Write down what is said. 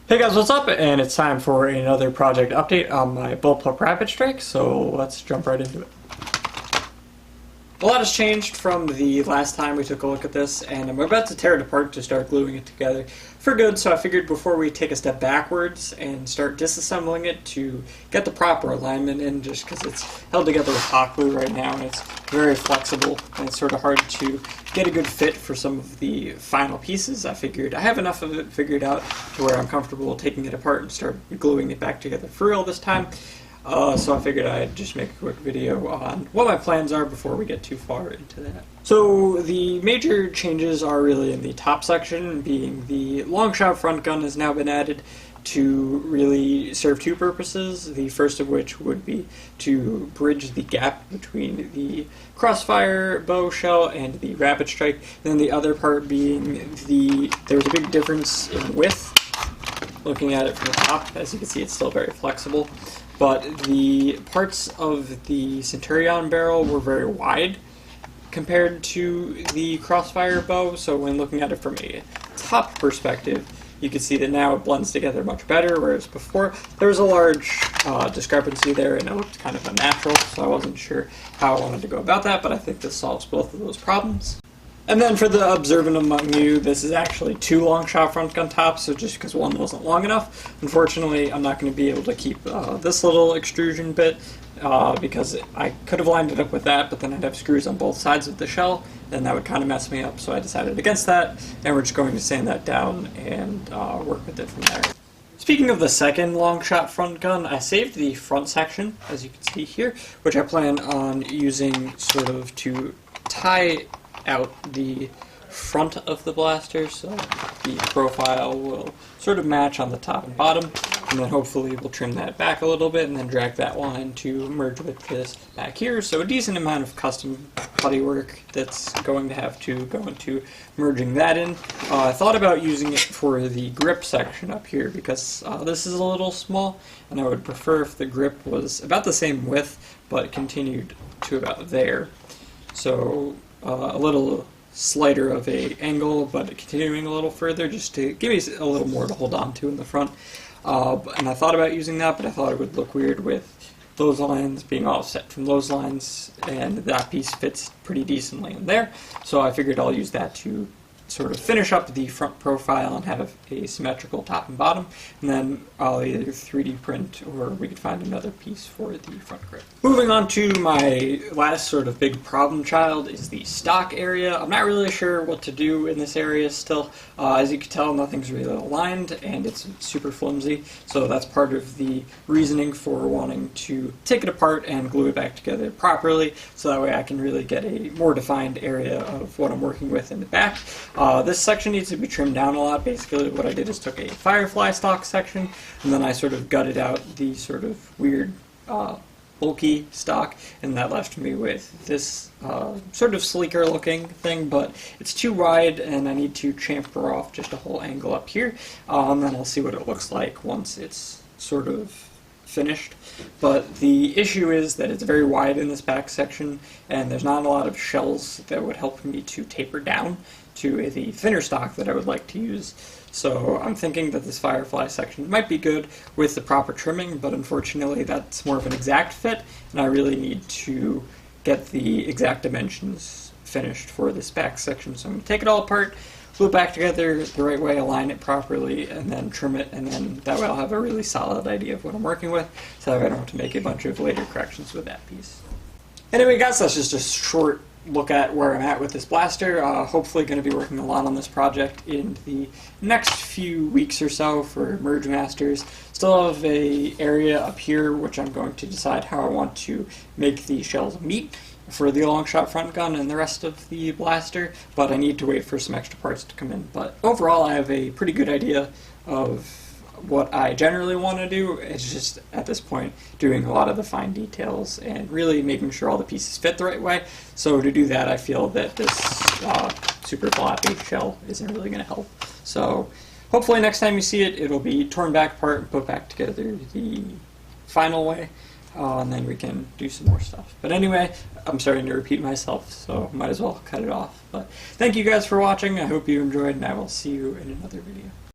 Hey guys, what's up? And it's time for another project update on my Bullpup Rapidstrike, so let's jump right into it. A lot has changed from the last time we took a look at this, and I'm about to tear it apart to start gluing it together for good, so I figured before we take a step backwards and start disassembling it to get the proper alignment in, just because it's held together with hot glue right now and it's very flexible and it's sort of hard to get a good fit for some of the final pieces. I figured I have enough of it figured out to where I'm comfortable taking it apart and start gluing it back together for real this time. So I figured I'd just make a quick video on what my plans are before we get too far into that. So the major changes are really in the top section, being the long shot front gun has now been added to really serve two purposes, the first of which would be to bridge the gap between the crossfire bow shell and the Rapidstrike, and then the other part being there's a big difference in width. Looking at it from the top, as you can see, it's still very flexible. But the parts of the Centurion barrel were very wide compared to the crossfire bow, so when looking at it from a top perspective, you can see that now it blends together much better, whereas before there was a large discrepancy there and it looked kind of unnatural, so I wasn't sure how I wanted to go about that, but I think this solves both of those problems. And then for the observant among you, this is actually two long shot front gun tops, so just because one wasn't long enough, unfortunately I'm not going to be able to keep this little extrusion bit because I could have lined it up with that, but then I'd have screws on both sides of the shell, and that would kind of mess me up, so I decided against that, and we're just going to sand that down and work with it from there. Speaking of the second long shot front gun, I saved the front section, as you can see here, which I plan on using sort of to tie out the front of the blaster, so the profile will sort of match on the top and bottom, and then hopefully we'll trim that back a little bit and then drag that line to merge with this back here. So a decent amount of custom putty work that's going to have to go into merging that in. I thought about using it for the grip section up here because this is a little small, and I would prefer if the grip was about the same width but continued to about there. So a little slighter of a angle, but continuing a little further, just to give me a little more to hold on to in the front. And I thought about using that, but I thought it would look weird with those lines being offset from those lines, and that piece fits pretty decently in there. So I figured I'll use that to sort of finish up the front profile and have a symmetrical top and bottom, and then I'll either 3D print or we could find another piece for the front grip. Moving on to my last sort of big problem child is the stock area. I'm not really sure what to do in this area still. As you can tell, nothing's really aligned and it's super flimsy, so that's part of the reasoning for wanting to take it apart and glue it back together properly, so that way I can really get a more defined area of what I'm working with in the back. This section needs to be trimmed down a lot. Basically what I did is took a Firefly stock section and then I sort of gutted out the sort of weird bulky stock, and that left me with this sort of sleeker looking thing, but it's too wide and I need to chamfer off just a whole angle up here, and then I'll see what it looks like once it's sort of finished. But the issue is that it's very wide in this back section and there's not a lot of shells that would help me to taper down to the thinner stock that I would like to use. So I'm thinking that this Firefly section might be good with the proper trimming, but unfortunately that's more of an exact fit, and I really need to get the exact dimensions finished for this back section. So I'm going to take it all apart, glue it back together the right way, align it properly, and then trim it, and then that way I'll have a really solid idea of what I'm working with, so that I don't have to make a bunch of later corrections with that piece. Anyway guys, that's just a short look at where I'm at with this blaster. Hopefully going to be working a lot on this project in the next few weeks or so for Merge Masters. Still have a area up here which I'm going to decide how I want to make the shells meet for the long shot front gun and the rest of the blaster, but I need to wait for some extra parts to come in. But overall I have a pretty good idea of what I generally want to do. It's just at this point doing a lot of the fine details and really making sure all the pieces fit the right way. So to do that, I feel that this super floppy shell isn't really going to help. So hopefully next time you see it, it'll be torn back apart and put back together the final way, and then we can do some more stuff. But anyway, I'm starting to repeat myself, so might as well cut it off. But thank you guys for watching. I hope you enjoyed, and I will see you in another video.